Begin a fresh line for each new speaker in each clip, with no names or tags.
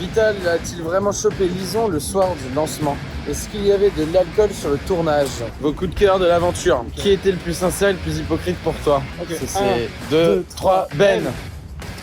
Vital a-t-il vraiment chopé Lison le soir du lancement? Est-ce qu'il y avait de l'alcool sur le tournage? Vos coups de cœur de l'aventure. Okay. Qui était le plus sincère et le plus hypocrite pour toi? Okay. C'est 2, 3, Ben.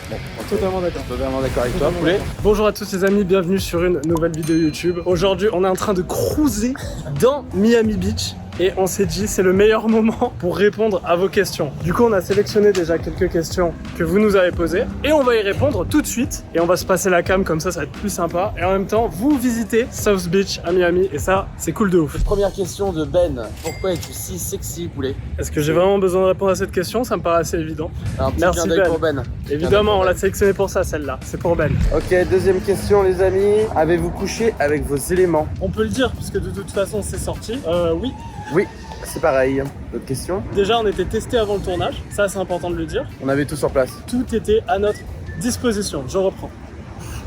Bon, totalement d'accord.
Totalement d'accord avec toi, Poulet.
Bonjour à tous les amis, bienvenue sur une nouvelle vidéo YouTube. Aujourd'hui, on est en train de cruiser dans Miami Beach. Et on s'est dit c'est le meilleur moment pour répondre à vos questions. Du coup on a sélectionné déjà quelques questions que vous nous avez posées et on va y répondre tout de suite. Et on va se passer la cam comme ça va être plus sympa. Et en même temps vous visitez South Beach à Miami et ça c'est cool de ouf.
Première question de Ben, pourquoi es-tu si sexy, Poulet?
Est-ce que j'ai vraiment besoin de répondre à cette question? Ça me paraît assez évident.
Merci Ben. Pour Ben.
Évidemment on l'a sélectionné pour ça celle-là, c'est pour Ben.
Ok, deuxième question les amis, avez-vous couché avec vos éléments?
On peut le dire puisque de toute façon c'est sorti, oui.
Oui, c'est pareil. D'autres questions?
Déjà, on était testé avant le tournage, ça c'est important de le dire.
On avait tout sur place.
Tout était à notre disposition, je reprends.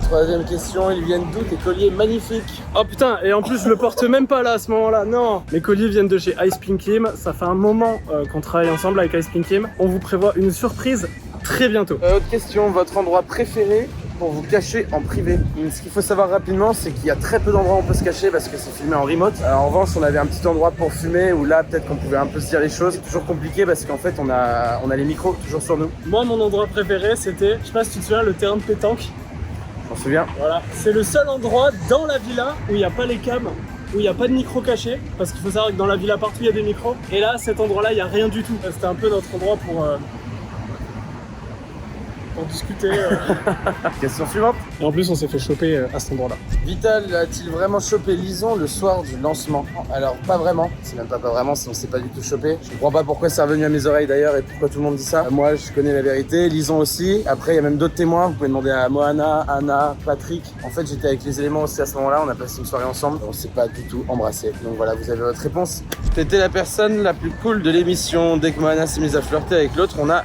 Troisième question, ils viennent d'où tes colliers magnifiques?
Oh putain, et en plus je le porte même pas là à ce moment-là, non. Mes colliers viennent de chez Ice Pink Kim, ça fait un moment qu'on travaille ensemble avec Ice Pink Kim. On vous prévoit une surprise très bientôt.
Autre question, votre endroit préféré pour vous cacher en privé? Ce qu'il faut savoir rapidement, c'est qu'il y a très peu d'endroits où on peut se cacher parce que c'est filmé en remote. En revanche, on avait un petit endroit pour fumer où là, peut-être qu'on pouvait un peu se dire les choses. C'est toujours compliqué parce qu'en fait, on a les micros toujours sur nous.
Moi, mon endroit préféré, c'était, je sais pas si tu te souviens, le terrain de pétanque.
Je m'en souviens.
Voilà, c'est le seul endroit dans la villa où il n'y a pas les cams, où il n'y a pas de micro caché, parce qu'il faut savoir que dans la villa partout il y a des micros. Et là, cet endroit-là, il n'y a rien du tout. C'était un peu notre endroit pour discuter.
Question suivante.
Et en plus, on s'est fait choper à cet endroit-là.
Vital a-t-il vraiment chopé Lison le soir du lancement? Alors, pas vraiment. C'est même pas vraiment, sinon c'est pas du tout chopé. Je comprends pas pourquoi c'est revenu à mes oreilles d'ailleurs et pourquoi tout le monde dit ça. Moi, je connais la vérité. Lison aussi. Après, il y a même d'autres témoins. Vous pouvez demander à Moana, Anna, Patrick. En fait, j'étais avec les éléments aussi à ce moment-là. On a passé une soirée ensemble. On s'est pas du tout embrassé. Donc voilà, vous avez votre réponse. T'étais la personne la plus cool de l'émission. Dès que Moana s'est mise à flirter avec l'autre, on a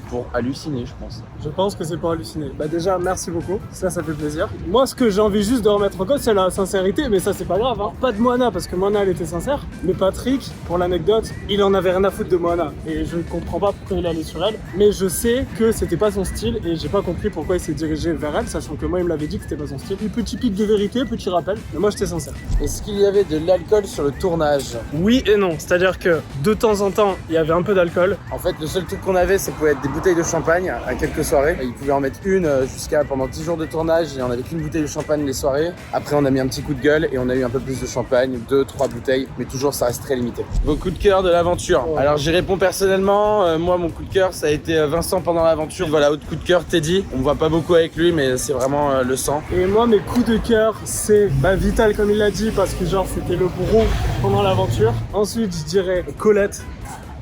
pour halluciner, je pense.
Je pense que c'est pour halluciner. Bah déjà, merci beaucoup. Ça fait plaisir. Moi, ce que j'ai envie juste de remettre en cause, c'est la sincérité, mais ça, c'est pas grave. Hein. Pas de Moana, parce que Moana, elle était sincère. Mais Patrick, pour l'anecdote, il en avait rien à foutre de Moana. Et je ne comprends pas pourquoi il allait sur elle. Mais je sais que c'était pas son style et j'ai pas compris pourquoi il s'est dirigé vers elle, sachant que moi, il me l'avait dit que c'était pas son style. Une petite pique de vérité, petit rappel. Mais moi, j'étais sincère.
Est-ce qu'il y avait de l'alcool sur le tournage?
Oui et non. C'est-à-dire que de temps en temps, il y avait un peu d'alcool.
En fait, le seul truc qu'on avait, ça pouvait être des bouteilles de champagne à quelques soirées. Il pouvait en mettre une jusqu'à pendant 10 jours de tournage et on avait qu'une bouteille de champagne les soirées. Après, on a mis un petit coup de gueule et on a eu un peu plus de champagne, 2-3 bouteilles, mais toujours ça reste très limité. Vos coups de cœur de l'aventure.
Oh.
Alors, j'y réponds personnellement. Moi, mon coup de cœur, ça a été Vincent pendant l'aventure. Voilà, autre coup de cœur, Teddy. On me voit pas beaucoup avec lui, mais c'est vraiment le sang.
Et moi, mes coups de cœur, c'est Vital, comme il l'a dit, parce que genre, c'était le bro pendant l'aventure. Ensuite, je dirais Colette.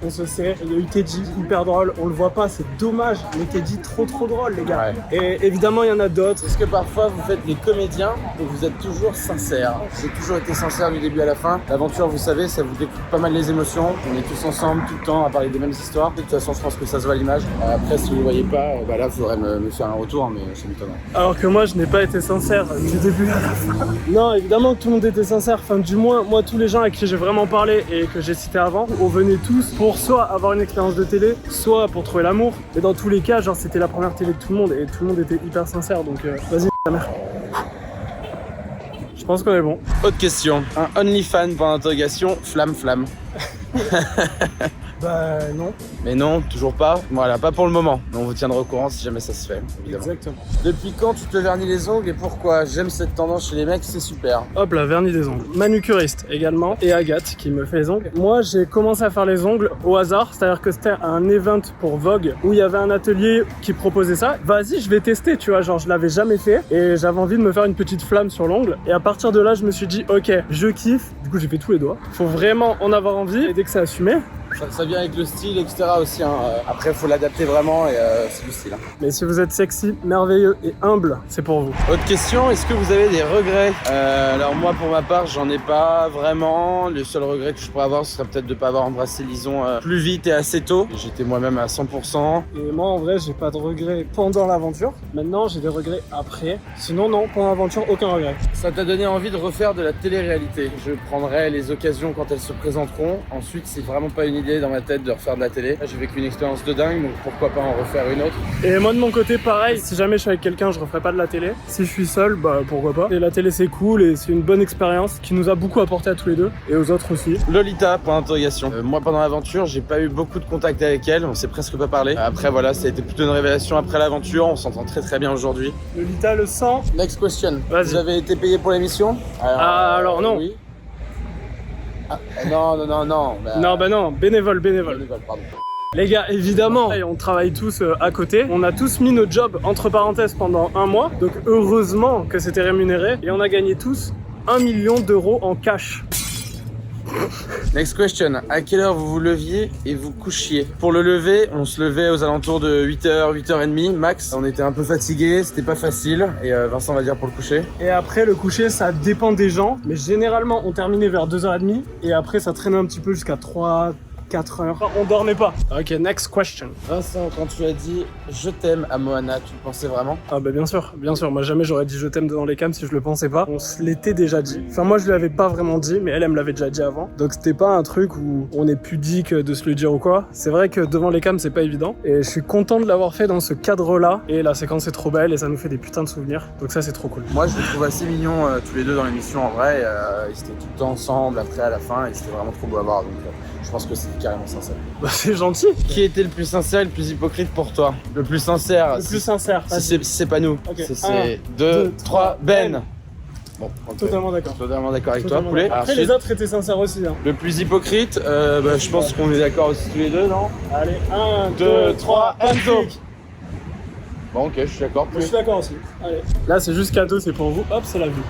On se sait, il y a eu Teddy, hyper drôle, on le voit pas, c'est dommage, mais Teddy trop drôle les gars. Ouais. Et évidemment il y en a d'autres.
Est-ce que parfois vous faites les comédiens et vous êtes toujours sincère? J'ai toujours été sincère du début à la fin. L'aventure, vous savez, ça vous découpe pas mal les émotions. On est tous ensemble tout le temps à parler des mêmes histoires. De toute façon, je pense que ça se voit à l'image. Après, si vous ne voyez pas, là, vous faudrait me faire un retour, mais ça m'étonnerait.
Alors que moi, je n'ai pas été sincère du début à la fin. Non, évidemment que tout le monde était sincère. Enfin, du moins, moi, tous les gens avec qui j'ai vraiment parlé et que j'ai cité avant, on venait tous pour soit avoir une expérience de télé, soit pour trouver l'amour. Et dans tous les cas, genre c'était la première télé de tout le monde et tout le monde était hyper sincère. Donc vas-y, ta mère. Je pense qu'on est bon.
Autre question. Un OnlyFans pour l'interrogation, flamme.
Bah non.
Mais non, toujours pas. Voilà, pas pour le moment. Mais on vous tiendra au courant si jamais ça se fait, évidemment.
Exactement.
Depuis quand tu te vernis les ongles et pourquoi? J'aime cette tendance chez les mecs, c'est super.
Hop là, vernis des ongles. Manucuriste également. Et Agathe qui me fait les ongles. Moi, j'ai commencé à faire les ongles au hasard. C'est-à-dire que c'était un event pour Vogue où il y avait un atelier qui proposait ça. Vas-y, je vais tester, tu vois. Genre, je l'avais jamais fait et j'avais envie de me faire une petite flamme sur l'ongle. Et à partir de là, je me suis dit, ok, je kiffe. Du coup, j'ai fait tous les doigts. Faut vraiment en avoir envie et dès que c'est assumé.
Ça vient avec le style, etc. aussi. Hein. Après, il faut l'adapter vraiment et c'est du style. Hein.
Mais si vous êtes sexy, merveilleux et humble, c'est pour vous.
Autre question, est-ce que vous avez des regrets? Alors moi, pour ma part, j'en ai pas vraiment. Le seul regret que je pourrais avoir, ce serait peut-être de ne pas avoir embrassé Lison plus vite et assez tôt. J'étais moi-même à 100%.
Et moi, en vrai, j'ai pas de regrets pendant l'aventure. Maintenant, j'ai des regrets après. Sinon, non, pendant l'aventure, aucun regret.
Ça t'a donné envie de refaire de la télé-réalité? Je prendrai les occasions quand elles se présenteront. Ensuite, c'est vraiment pas une idée l'idée dans ma tête de refaire de la télé. Là, j'ai vécu une expérience de dingue, donc pourquoi pas en refaire une autre.
Et moi de mon côté pareil, si jamais je suis avec quelqu'un, je referai pas de la télé. Si je suis seul, bah pourquoi pas. Et la télé c'est cool et c'est une bonne expérience qui nous a beaucoup apporté à tous les deux et aux autres aussi.
Lolita, point d'interrogation. Moi pendant l'aventure, j'ai pas eu beaucoup de contact avec elle, on s'est presque pas parlé. Après voilà, ça a été plutôt une révélation après l'aventure, on s'entend très bien aujourd'hui.
Lolita le sang.
Next question.
Vas-y.
Vous avez été payé pour l'émission?
Alors non.
Oui. Ah, non.
Non, bénévole.
Pardon.
Les gars, évidemment, on travaille tous à côté. On a tous mis nos jobs entre parenthèses pendant 1 mois. Donc heureusement que c'était rémunéré. Et on a gagné tous 1 million d'euros en cash.
Next question. À quelle heure vous vous leviez et vous couchiez? Pour le lever, on se levait aux alentours de 8h, 8h30 max. On était un peu fatigués, c'était pas facile. Et Vincent va dire pour le coucher.
Et après, le coucher, ça dépend des gens. Mais généralement, on terminait vers 2h30. Et après, ça traînait un petit peu jusqu'à 3, 4 heures. Enfin, on dormait pas. Ok, next question.
Vincent, quand tu as dit je t'aime à Moana, tu le pensais vraiment?
Ah bah bien sûr. Moi jamais j'aurais dit je t'aime devant les cams si je le pensais pas. On se l'était déjà dit. Enfin moi je lui avais pas vraiment dit, mais elle me l'avait déjà dit avant. Donc c'était pas un truc où on est pudique de se le dire ou quoi. C'est vrai que devant les cams c'est pas évident. Et je suis content de l'avoir fait dans ce cadre-là. Et la séquence est trop belle et ça nous fait des putains de souvenirs. Donc ça c'est trop cool.
Moi je les trouve assez mignons tous les deux dans l'émission en vrai. Ils étaient tout le temps ensemble après à la fin et c'était vraiment trop beau à voir. Donc je pense que c'est carrément sincère.
Bah c'est gentil.
Qui était le plus sincère et le plus hypocrite pour toi? Le plus sincère.
Le plus sincère.
Si c'est pas nous.
Okay.
C'est 2, 3, Ben. Bon, okay.
Totalement d'accord.
Totalement d'accord avec toi, Poulet.
Après les autres étaient sincères aussi. Hein.
Le plus hypocrite, je pense qu'on est d'accord aussi tous les deux, non?
Allez, 1, 2, 3, Enzo.
Bon ok, je suis d'accord.
Je suis d'accord aussi. Allez. Là c'est juste cadeau, c'est pour vous. Hop, c'est la vue.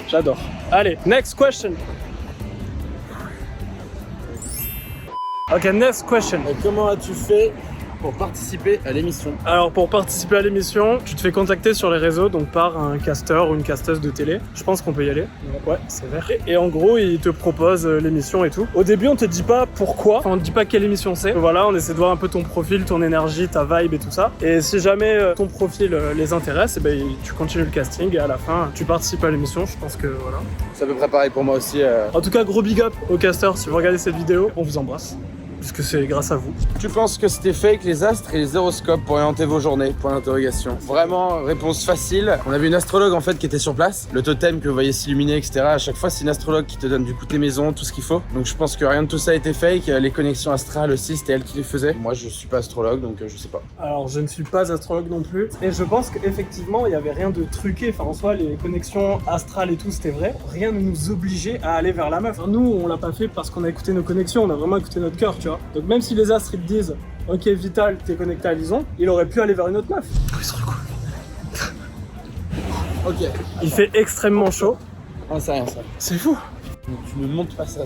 J'adore. Allez, next question. Ok, next question.
Et comment as-tu fait pour participer à l'émission?
Alors pour participer à l'émission, tu te fais contacter sur les réseaux, donc par un casteur ou une casteuse de télé. Je pense qu'on peut y aller. Ouais, c'est vert. Et en gros, il te propose l'émission et tout. Au début, on te dit pas pourquoi, enfin, on te dit pas quelle émission c'est. Voilà, on essaie de voir un peu ton profil, ton énergie, ta vibe et tout ça. Et si jamais ton profil les intéresse, et ben, tu continues le casting et à la fin, tu participes à l'émission. Je pense que voilà.
C'est à peu près pareil pour moi aussi.
En tout cas, gros big up au casteur. Si vous regardez cette vidéo, on vous embrasse. Puisque c'est grâce à vous.
Tu penses que c'était fake les astres et les horoscopes pour orienter vos journées? Point d'interrogation. Vraiment, réponse facile. On avait une astrologue en fait qui était sur place. Le totem que vous voyez s'illuminer, etc. À chaque fois, c'est une astrologue qui te donne du coup tes maisons, tout ce qu'il faut. Donc je pense que rien de tout ça était fake. Les connexions astrales aussi, c'était elle qui les faisait. Moi, je suis pas astrologue, donc je sais pas.
Alors, je ne suis pas astrologue non plus. Et je pense qu'effectivement, il n'y avait rien de truqué. Enfin, en soi, les connexions astrales et tout, c'était vrai. Rien ne nous obligeait à aller vers la meuf. Enfin, nous, on l'a pas fait parce qu'on a écouté nos connexions. On a vraiment écouté notre cœur, tu vois. Donc même si les astres ils te disent ok Vital t'es connecté à Lison, il aurait pu aller vers une autre meuf.
Ils sont cool. Ok.
Il fait extrêmement chaud.
Ah, c'est rien ça.
C'est fou.
Tu me montres pas ça.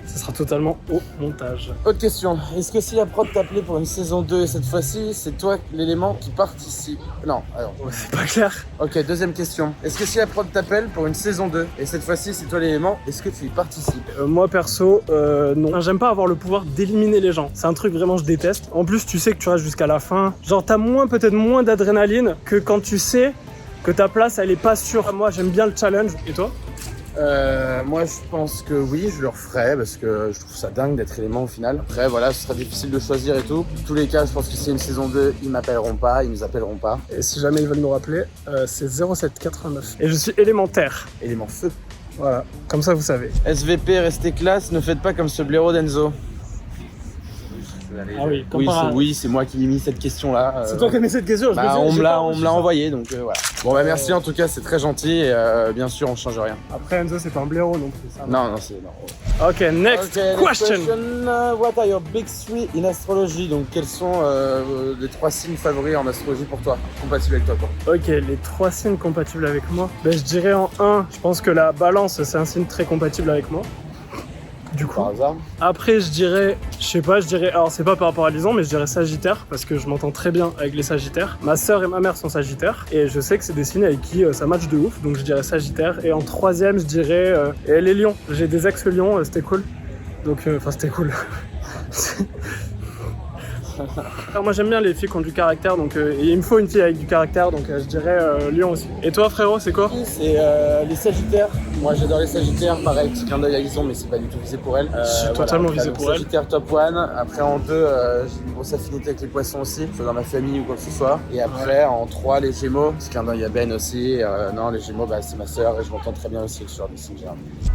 Ça sera totalement au montage.
Autre question. Est-ce que si la prod t'appelait pour une saison 2 et cette fois-ci, c'est toi l'élément qui participe? Non, alors.
Ouais, c'est pas clair.
Ok, deuxième question. Est-ce que si la prod t'appelle pour une saison 2 et cette fois-ci c'est toi l'élément, est-ce que tu y participes?
Moi perso, non. J'aime pas avoir le pouvoir d'éliminer les gens. C'est un truc vraiment je déteste. En plus, tu sais que tu restes jusqu'à la fin. Genre, t'as peut-être moins d'adrénaline que quand tu sais que ta place elle est pas sûre. Moi, j'aime bien le challenge. Et toi?
Moi je pense que oui, je le referai parce que je trouve ça dingue d'être élément au final. Après voilà, ce sera difficile de choisir et tout. Dans tous les cas, je pense que si c'est une saison 2, ils m'appelleront pas, ils nous appelleront pas.
Et si jamais ils veulent nous rappeler, c'est 0789. Et je suis élémentaire.
Élément feu.
Voilà, comme ça vous savez.
SVP, restez classe, ne faites pas comme ce blaireau d'Enzo.
Ah oui,
c'est moi qui ai mis cette question-là.
C'est toi qui as mis cette question.
On me l'a envoyé, donc voilà. Bon bah merci en tout cas, c'est très gentil et bien sûr on change rien.
Après Enzo c'est pas un blaireau non plus. Ça,
non, c'est non.
Ok, next question.
What are your big three in astrology? Donc quels sont les 3 signes favoris en astrologie pour toi, compatibles avec toi quoi?
Ok, les 3 signes compatibles avec moi. Ben, je dirais en 1, je pense que la balance c'est un signe très compatible avec moi. Du coup.
Par hasard.
Après, je dirais, alors c'est pas par rapport à Lison, mais je dirais Sagittaire, parce que je m'entends très bien avec les Sagittaires. Ma sœur et ma mère sont Sagittaires, et je sais que c'est des signes avec qui ça match de ouf, donc je dirais Sagittaire. Et en 3e, je dirais les Lions. J'ai des ex-Lions, c'était cool. Donc, enfin, c'était cool. Alors, moi j'aime bien les filles qui ont du caractère, donc et il me faut une fille avec du caractère, donc je dirais Lion aussi. Et toi frérot, c'est quoi?
C'est les Sagittaires. Moi j'adore les Sagittaires, pareil, petit clin d'œil à Lison, mais c'est pas du tout visé pour elle.
Je suis totalement visé pour elle.
Sagittaire top 1. Après en 2, j'ai une grosse affinité avec les poissons aussi, soit dans ma famille ou quoi que ce soit. Et après en 3, les Gémeaux. Petit clin d'œil à Ben aussi. Non, les Gémeaux, bah, c'est ma sœur et je m'entends très bien aussi avec ce genre de signe.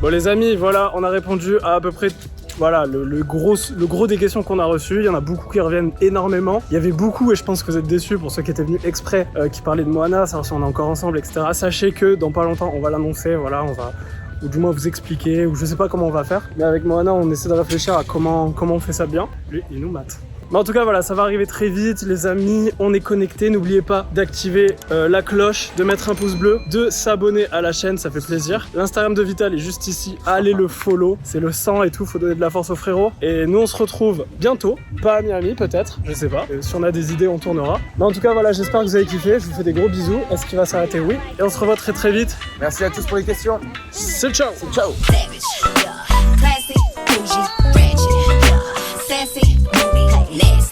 Bon les amis, voilà, on a répondu à peu près voilà, le gros des questions qu'on a reçues. Il y en a beaucoup qui reviennent énormément. Il y avait beaucoup, et je pense que vous êtes déçus pour ceux qui étaient venus exprès, qui parlaient de Moana, savoir si on est encore ensemble, etc. Sachez que dans pas longtemps, on va l'annoncer, voilà, on va, ou du moins vous expliquer, ou je sais pas comment on va faire. Mais avec Moana, on essaie de réfléchir à comment on fait ça bien. Lui, il nous mate. Mais en tout cas voilà, ça va arriver très vite les amis, on est connectés, n'oubliez pas d'activer la cloche, de mettre un pouce bleu, de s'abonner à la chaîne, ça fait plaisir. L'Instagram de Vital est juste ici, allez le follow, c'est le sang et tout, faut donner de la force aux frérots. Et nous on se retrouve bientôt, pas à Miami peut-être, je sais pas, si on a des idées on tournera. Mais en tout cas voilà, j'espère que vous avez kiffé, je vous fais des gros bisous, est-ce qu'il va s'arrêter? Oui, et on se revoit très très vite.
Merci à tous pour les questions.
C'est ciao.
Ciao.
Savage, yeah. Classy, bougie, ratchet, yeah. Sassy, moody, nasty.